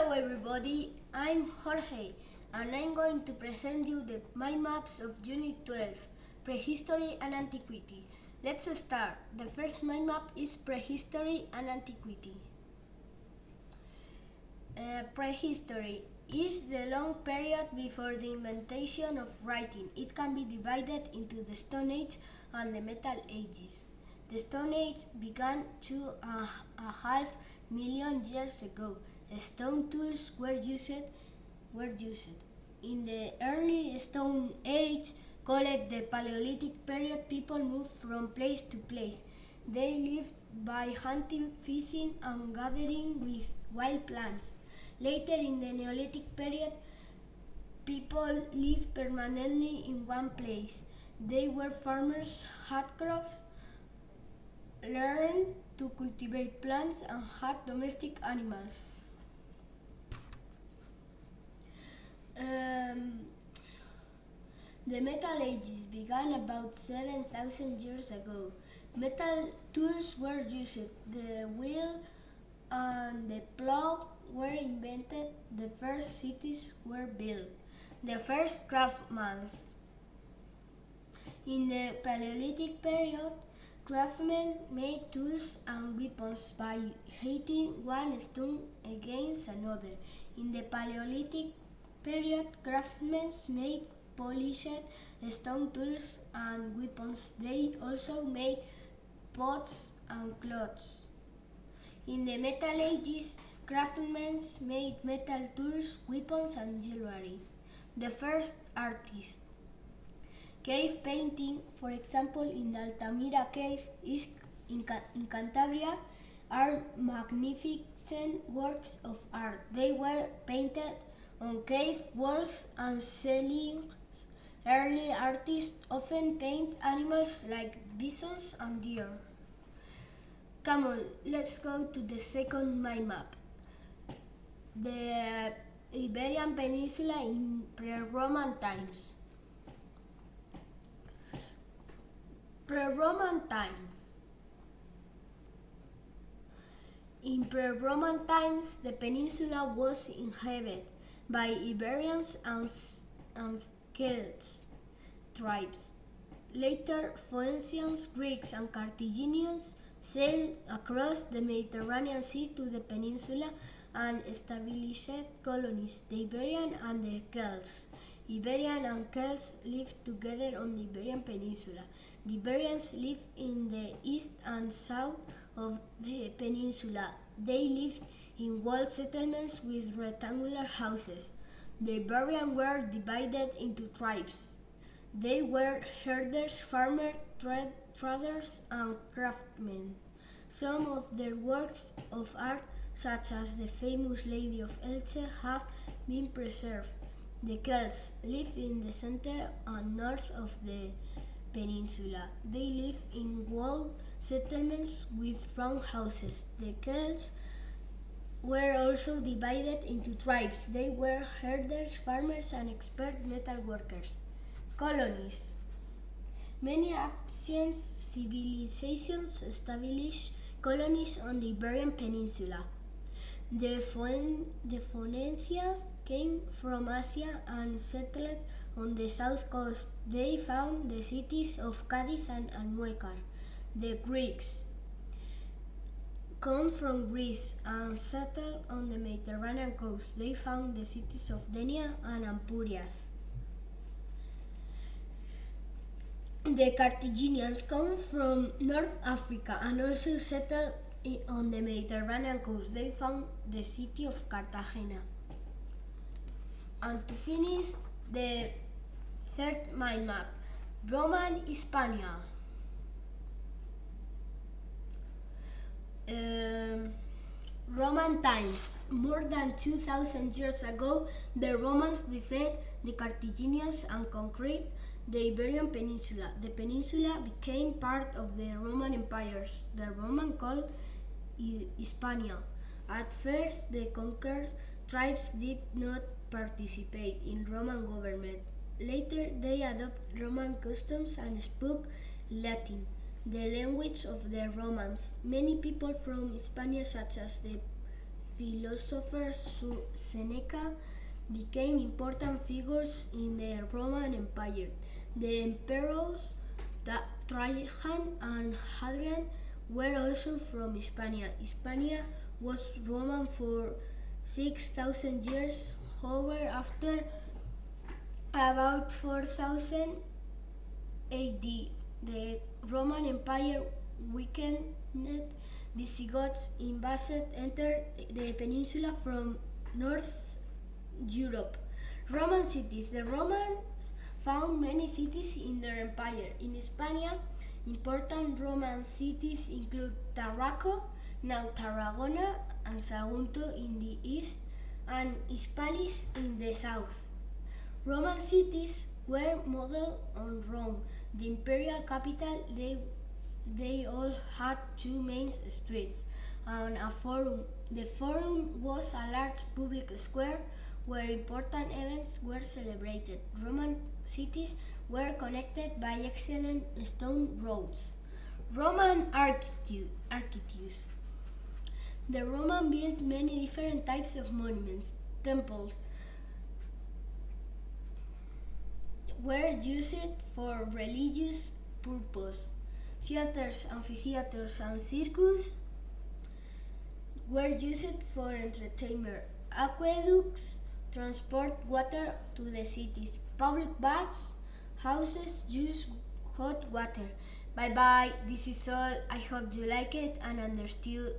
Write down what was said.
Hello everybody, I'm Jorge and I'm going to present you the mind maps of Unit 12, Prehistory and Antiquity. Let's start. The first mind map is Prehistory and Antiquity. Prehistory is the long period before the invention of writing. It can be divided into the Stone Age and the Metal Ages. The Stone Age began 2.5 million years ago. Stone tools were used. In the early Stone Age, called the Paleolithic period, people moved from place to place. They lived by hunting, fishing, and gathering with wild plants. Later in the Neolithic period, people lived permanently in one place. They were farmers, had crops, learned to cultivate plants, and had domestic animals. The Metal Ages began about 7,000 years ago. Metal tools were used. The wheel and the plow were invented. The first cities were built. The first craftsmen. In the Paleolithic period, craftsmen made tools and weapons by hitting one stone against another. In the Paleolithic period, craftsmen made polished stone tools and weapons. They also made pots and cloths. In the Metal Ages, craftsmen made metal tools, weapons, and jewelry. The first artists. Cave painting, for example, in the Altamira cave in Cantabria, are magnificent works of art. They were painted on cave walls and ceilings. Early artists often paint animals like bisons and deer. Come on, let's go to the second mind map. The Iberian Peninsula in pre-Roman times. Pre-Roman times. In pre-Roman times, the peninsula was inhabited by Iberians and Celts tribes. Later, Phoenicians, Greeks, and Carthaginians sailed across the Mediterranean Sea to the peninsula and established colonies, the Iberian and the Celts. Iberian and Celts lived together on the Iberian Peninsula. The Iberians lived in the east and south of the peninsula. They lived in walled settlements with rectangular houses. The Iberians were divided into tribes. They were herders, farmers, traders, and craftsmen. Some of their works of art, such as the famous Lady of Elche, have been preserved. The Celts live in the center and north of the peninsula. They live in walled settlements with round houses. The Celts were also divided into tribes. They were herders, farmers, and expert metal workers. Colonies. Many ancient civilizations established colonies on the Iberian Peninsula. The Phoenicians came from Asia and settled on the south coast. They found the cities of Cadiz and Almuécar. The Greeks come from Greece and settled on the Mediterranean coast. They found the cities of Denia and Ampurias. The Carthaginians come from North Africa and also settled on the Mediterranean coast. They found the city of Cartagena. And to finish, the third mind map, Roman Hispania. Roman times. More than 2,000 years ago, the Romans defeated the Carthaginians and conquered the Iberian Peninsula. The peninsula became part of the Roman Empire. The Romans called Hispania. At first, the conquered tribes did not participate in Roman government. Later, they adopted Roman customs and spoke Latin, the language of the Romans. Many people from Hispania, such as the philosopher Seneca became important figures in the Roman Empire. The emperors Trajan and Hadrian were also from Hispania. Hispania was Roman for 6,000 years. However, after about 4,000 AD, the Roman Empire weakened. Visigoths invaded entered the peninsula from North Europe. Roman cities. The Romans found many cities in their empire. In Hispania, important Roman cities include Tarraco, now Tarragona, and Sagunto in the east, and Hispalis in the south. Roman cities were modeled on Rome, the imperial capital. They all had two main streets and a forum. The forum was a large public square where important events were celebrated. Roman cities were connected by excellent stone roads. Roman architecture. The Romans built many different types of monuments. Temples were used for religious purposes. Theaters, amphitheaters, and circus were used for entertainment. Aqueducts transport water to the cities. Public baths houses use hot water. Bye bye. This is all. I hope you like it and understood